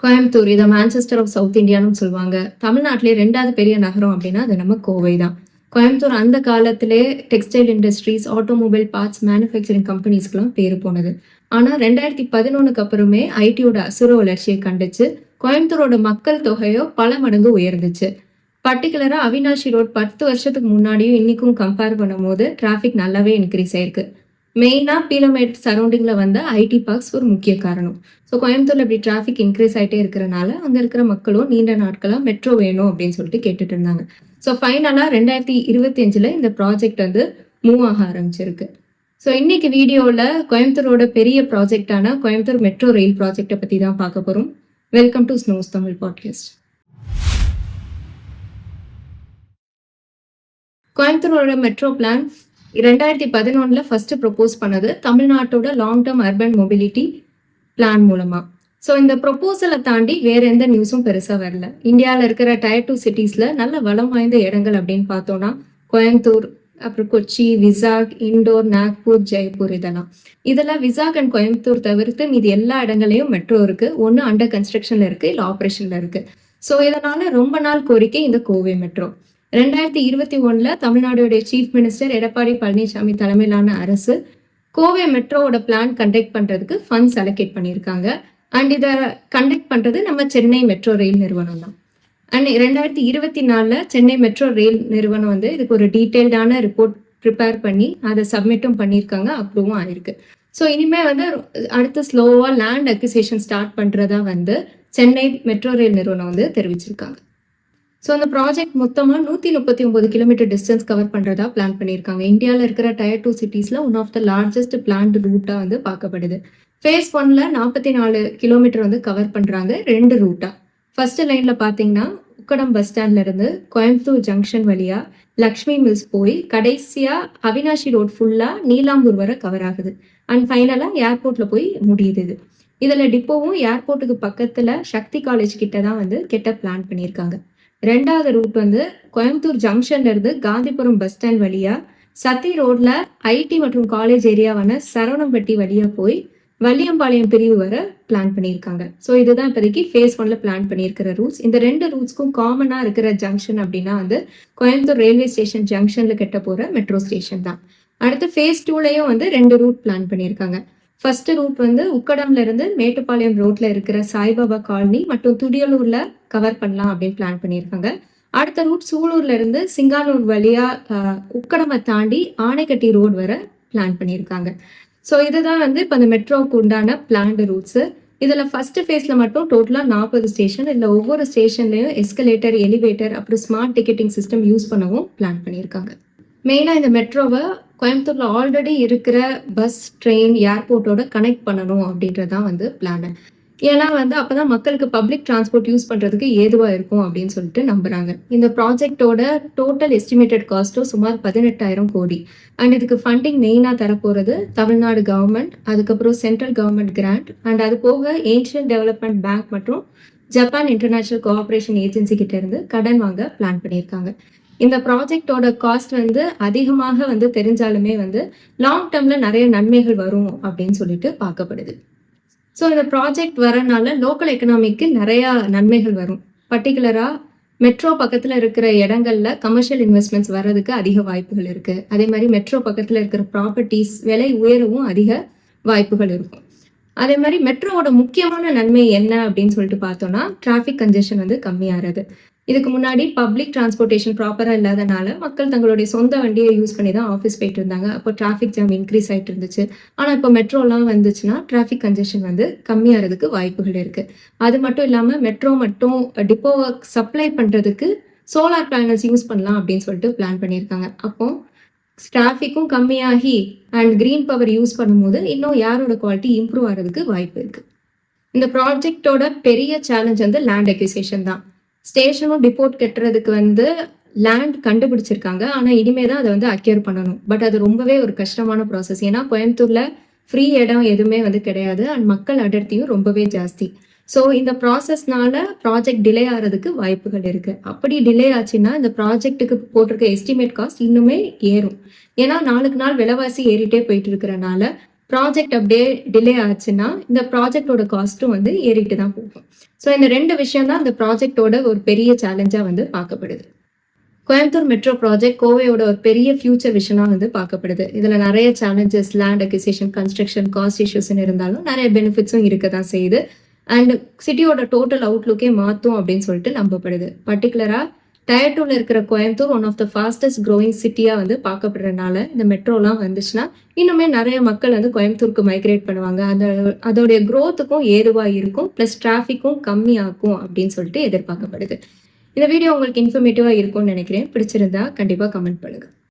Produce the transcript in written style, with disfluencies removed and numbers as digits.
கோயம்புத்தூர் இதை Manchester of south இந்தியான்னு சொல்லுவாங்க. தமிழ்நாட்டிலே 2வது பெரிய நகரம் அப்படின்னா அது நம்ம கோவை தான். கோயம்புத்தூர் அந்த காலத்திலே textile industries, automobile parts manufacturing கம்பெனிஸ்க்குலாம் பேர் போனது. ஆனால் 2011க்கு அப்புறமே ஐடியோட அசுர வளர்ச்சியை கண்டுச்சு கோயம்புத்தூரோட மக்கள் தொகையோ பல மடங்கு உயர்ந்துச்சு. பர்டிகுலராக அவினாஷி ரோட் 10 வருஷத்துக்கு முன்னாடியும் இன்னைக்கும் கம்பேர் பண்ணும்போது டிராஃபிக் நல்லாவே இன்க்ரீஸ் ஆயிருக்கு. மெயினாக பீலமேட் சரௌண்டிங்கில் வந்த ஐடி பார்க்ஸ் ஒரு முக்கிய காரணம். ஸோ கோயம்புத்தூரில் இப்படி டிராஃபிக் இன்க்ரீஸ் ஆகிட்டே இருக்கிறனால அங்கே இருக்கிற மக்களும் நீண்ட நாட்களாக மெட்ரோ வேணும் அப்படின்னு சொல்லிட்டு கேட்டுட்டு இருந்தாங்க. ஸோ ஃபைனலாக 2025 இந்த ப்ராஜெக்ட் வந்து மூவ் ஆக ஆரம்பிச்சிருக்கு. ஸோ இன்னைக்கு வீடியோவில் கோயம்புத்தூரோட பெரிய ப்ராஜெக்டான கோயம்புத்தூர் மெட்ரோ ரயில் ப்ராஜெக்டை பற்றி தான் பார்க்க போகிறோம். Welcome to snows Tamil podcast. கோயம்புத்தூரோட மெட்ரோ பிளான் 2011 ஃபர்ஸ்ட் ப்ரொப்போஸ் பண்ணது தமிழ்நாட்டோட long term urban mobility plan மூலமா. ஸோ இந்த ப்ரொப்போசலை தாண்டி வேற எந்த நியூஸும் பெருசாக வரல. இந்தியாவில் இருக்கிற டயர் 2 சிட்டிஸில் நல்ல வளம் வாய்ந்த இடங்கள் அப்படின்னு பார்த்தோம்னா கோயம்புத்தூர், அப்புறம் கொச்சி, விசாக், இண்டோர், நாக்பூர், ஜெய்ப்பூர் இதெல்லாம் விசாக் அண்ட் கோயம்புத்தூர் தவிர்த்து மீது எல்லா இடங்களையும் மெட்ரோ இருக்கு. ஒன்று அண்டர் கன்ஸ்ட்ரக்ஷன்ல இருக்கு, இல்லை ஆப்ரேஷன்ல இருக்கு. ஸோ இதனால ரொம்ப நாள் கோரிக்கை இந்த கோவை மெட்ரோ. 2021 தமிழ்நாடுடைய சீஃப் மினிஸ்டர் எடப்பாடி பழனிசாமி தலைமையிலான அரசு கோவை மெட்ரோவோட பிளான் கண்டக்ட் பண்றதுக்கு ஃபண்ட்ஸ் அலோகேட் பண்ணியிருக்காங்க. அண்ட் இதை கண்டக்ட் பண்றது நம்ம சென்னை மெட்ரோ ரயில் நிறுவனம் தான். அண்ட் 2024 சென்னை மெட்ரோ ரயில் நிறுவனம் வந்து இதுக்கு ஒரு டீட்டெயில்டான ரிப்போர்ட் ப்ரிப்பேர் பண்ணி அதை சப்மிட்டும் பண்ணியிருக்காங்க, அப்ரூவும் ஆயிருக்கு. ஸோ இனிமேல் வந்து அடுத்து ஸ்லோவாக லேண்ட் அக்விசிஷன் ஸ்டார்ட் பண்ணுறதா வந்து சென்னை மெட்ரோ ரயில் நிறுவனம் வந்து தெரிவிச்சிருக்காங்க. ஸோ அந்த ப்ராஜெக்ட் மொத்தமாக 139 கிலோமீட்டர் டிஸ்டன்ஸ் கவர் பண்ணுறதா பிளான் பண்ணியிருக்காங்க. இந்தியாவில் இருக்கிற டயர் 2 சிட்டிஸில் one of the largest planned ரூட்டாக வந்து பார்க்கப்படுது. ஃபேஸ் 1ல 44 கிலோமீட்டர் வந்து கவர் பண்ணுறாங்க 2 ரூட்டாக. ஃபர்ஸ்ட் லைனில் பார்த்தீங்கன்னா உக்கடம் பஸ் ஸ்டாண்ட்லேருந்து கோயம்புத்தூர் ஜங்ஷன் வழியாக லக்ஷ்மி மில்ஸ் போய் கடைசியாக அவினாஷி ரோட் ஃபுல்லாக நீலாம்பூர் வரை கவர் ஆகுது. அண்ட் ஃபைனலாக ஏர்போர்ட்டில் போய் முடியுது. இதில் டிப்போவும் ஏர்போர்ட்டுக்கு பக்கத்தில் சக்தி காலேஜ் கிட்ட தான் வந்து கெட்ட பிளான் பண்ணியிருக்காங்க. 2வது ரூட் வந்து கோயம்புத்தூர் ஜங்ஷன்ல இருந்து காந்திபுரம் பஸ் ஸ்டாண்ட் வழியா சத்தி ரோட்ல ஐடி மற்றும் காலேஜ் ஏரியாவான சரவணம்பட்டி வழியா போய் வள்ளியம்பாளையம் பிரிவு வர பிளான் பண்ணியிருக்காங்க. ஸோ இதுதான் இப்போதைக்கு ஃபேஸ் 1ல பிளான் பண்ணியிருக்கிற ரூட்ஸ். இந்த 2 ரூட்ஸ்க்கும் காமனாக இருக்கிற ஜங்ஷன் அப்படின்னா வந்து கோயம்புத்தூர் ரயில்வே ஸ்டேஷன் ஜங்ஷன்ல கெட்ட போகிற மெட்ரோ ஸ்டேஷன் தான். அடுத்து ஃபேஸ் 2லயும் வந்து 2 ரூட் பிளான் பண்ணியிருக்காங்க. ஃபர்ஸ்ட் ரூட் வந்து உக்கடம்ல இருந்து மேட்டுப்பாளையம் ரோட்ல இருக்கிற சாய்பாபா காலனி மற்றும் துடியலூர்ல கவர் பண்ணலாம் அப்படின்னு பிளான் பண்ணியிருக்காங்க. அடுத்த ரூட் சூலூர்ல இருந்து சிங்கானூர் வழியா உக்கடமை தாண்டி ஆனைக்கட்டி ரோடு வர பிளான் பண்ணியிருக்காங்க. ஸோ இதுதான் வந்து இப்போ அந்த மெட்ரோவுக்கு உண்டான பிளான்டு ரூட்ஸு. இதில் ஃபர்ஸ்ட் ஃபேஸில் மட்டும் டோட்டலாக 40 ஸ்டேஷன். இதில் ஒவ்வொரு ஸ்டேஷன்லையும் எஸ்கலேட்டர், எலிவேட்டர், அப்புறம் ஸ்மார்ட் டிக்கெட்டிங் சிஸ்டம் யூஸ் பண்ணவும் பிளான் பண்ணியிருக்காங்க. மெயினாக இந்த மெட்ரோவை கோயம்புத்தூர்ல ஆல்ரெடி இருக்கிற பஸ், ட்ரெயின், ஏர்போர்ட்டோட கனெக்ட் பண்ணணும் அப்படின்றதான் வந்து பிளான். ஏன்னா வந்து அப்பதான் மக்களுக்கு பப்ளிக் டிரான்ஸ்போர்ட் யூஸ் பண்றதுக்கு ஏதுவா இருக்கும் அப்படின்னு சொல்லிட்டு நம்புறாங்க. இந்த ப்ராஜெக்டோட டோட்டல் எஸ்டிமேட்டட் காஸ்ட்டும் சுமார் 18,000 கோடி. அண்ட் இதுக்கு ஃபண்டிங் மெயினா தரப்போறது தமிழ்நாடு கவர்மெண்ட், அதுக்கப்புறம் சென்ட்ரல் கவர்மெண்ட் கிராண்ட், அண்ட் அது போக ஏன்ஷியன் டெவலப்மெண்ட் பேங்க் மற்றும் ஜப்பான் இன்டர்நேஷனல் கோஆபரேஷன் ஏஜென்சி கிட்ட இருந்து கடன் வாங்க பிளான் பண்ணியிருக்காங்க. இந்த ப்ராஜெக்டோட காஸ்ட் வந்து அதிகமாக வந்து தெரிஞ்சாலுமே வந்து லாங் டேர்ம்ல நிறைய நன்மைகள் வரும் அப்படின்னு சொல்லிட்டு பார்க்கப்படுது. ஸோ இந்த ப்ராஜெக்ட் வரனால லோக்கல் எக்கனாமிக்கு நிறைய நன்மைகள் வரும். பர்டிகுலரா மெட்ரோ பக்கத்துல இருக்கிற இடங்கள்ல கமர்ஷியல் இன்வெஸ்ட்மெண்ட்ஸ் வர்றதுக்கு அதிக வாய்ப்புகள் இருக்கு. அதே மாதிரி மெட்ரோ பக்கத்துல இருக்கிற ப்ராப்பர்ட்டிஸ் விலை உயரவும் அதிக வாய்ப்புகள் இருக்கும். அதே மாதிரி மெட்ரோவோட முக்கியமான நன்மை என்ன அப்படின்னு சொல்லிட்டு பார்த்தோம்னா டிராஃபிக் கன்ஜெஷன் வந்து கம்மியாகிறது. இதுக்கு முன்னாடி பப்ளிக் டிரான்ஸ்போர்ட்டேஷன் ப்ராப்பராக இல்லாதனால மக்கள் தங்களுடைய சொந்த வண்டியை யூஸ் பண்ணி தான் ஆஃபீஸ் போயிட்டு இருந்தாங்க. அப்போ டிராஃபிக் ஜாம் இன்க்ரீஸ் ஆகிட்டு இருந்துச்சு. ஆனால் இப்போ மெட்ரோலாம் வந்துச்சுன்னா டிராஃபிக் கன்ஜெஷன் வந்து கம்மியாகிறதுக்கு வாய்ப்புகள் இருக்குது. அது மட்டும் இல்லாமல் மெட்ரோ மட்டும் டிப்போவை சப்ளை பண்ணுறதுக்கு சோலார் பேனல்ஸ் யூஸ் பண்ணலாம் அப்படின்னு சொல்லிட்டு பிளான் பண்ணியிருக்காங்க. அப்போ டிராஃபிக்கும் கம்மியாகி அண்ட் கிரீன் பவர் யூஸ் பண்ணும்போது இன்னும் யாரோட குவாலிட்டி இம்ப்ரூவ் ஆகிறதுக்கு வாய்ப்பு இருக்குது. இந்த ப்ராஜெக்டோட பெரிய சேலஞ்ச் வந்து லேண்ட் அக்விசிஷன் தான். ஸ்டேஷனும் டிப்போர்ட் கட்டுறதுக்கு வந்து லேண்ட் கண்டுபிடிச்சிருக்காங்க. ஆனால் இனிமே தான் அதை வந்து அக்யூர் பண்ணணும். பட் அது ரொம்பவே ஒரு கஷ்டமான ப்ராசஸ். ஏன்னா கோயம்புத்தூர்ல ஃப்ரீ இடம் எதுவுமே வந்து கிடையாது. அண்ட் மக்கள் அடர்த்தியும் ரொம்பவே ஜாஸ்தி. ஸோ இந்த ப்ராசஸ்னால ப்ராஜெக்ட் டிலே ஆகிறதுக்கு வாய்ப்புகள் இருக்கு. அப்படி டிலே ஆச்சுன்னா இந்த ப்ராஜெக்ட்டுக்கு போட்டிருக்க எஸ்டிமேட் காஸ்ட் இன்னுமே ஏறும். ஏன்னா நாளுக்கு நாள் விலைவாசி ஏறிட்டே போயிட்டு இருக்கிறனால ப்ராஜெக்ட் அப்படியே டிலே ஆச்சுன்னா, இந்த ப்ராஜெக்ட்டோட காஸ்ட்டும் வந்து ஏறிட்டு தான் போகும். ஸோ இந்த 2 விஷயம் தான் இந்த ப்ராஜெக்ட்டோட ஒரு பெரிய சேலஞ்சா வந்து பார்க்கப்படுது. கோயம்புத்தூர் மெட்ரோ ப்ராஜெக்ட் கோவையோட ஒரு பெரிய ஃபியூச்சர் விஷனா வந்து பார்க்கப்படுது. இதுல நெறைய challenges, land acquisition, construction, cost இஷ்யூஸ்ன்னு இருந்தாலும் நெறைய பெனிஃபிட்ஸும் இருக்க தான் செய்யுது. அண்ட் சிட்டியோட டோட்டல் அவுட்லுக்கே மாத்தும் அப்படின்னு சொல்லிட்டு நம்பப்படுது. பர்ட்டிகுலரா டயர் 2ல இருக்கிற Coimbatore one of the fastest growing சிட்டியா வந்து பார்க்கப்படுறதுனால, இந்த மெட்ரோலாம் வந்துச்சுன்னா, இன்னுமே நெறைய மக்கள் வந்து கோயம்புத்தூருக்கு மைக்ரேட் பண்ணுவாங்க. அதோடைய குரோத்துக்கும் ஏதுவா இருக்கும். பிளஸ் டிராஃபிக்கும் கம்மியாக்கும் அப்படின்னு சொல்லிட்டு எதிர்பார்க்கப்படுது. இந்த வீடியோ உங்களுக்கு இன்ஃபர்மேட்டிவா இருக்கும்னு நினைக்கிறேன். பிடிச்சிருந்தா கண்டிப்பா கமெண்ட் பண்ணுங்க.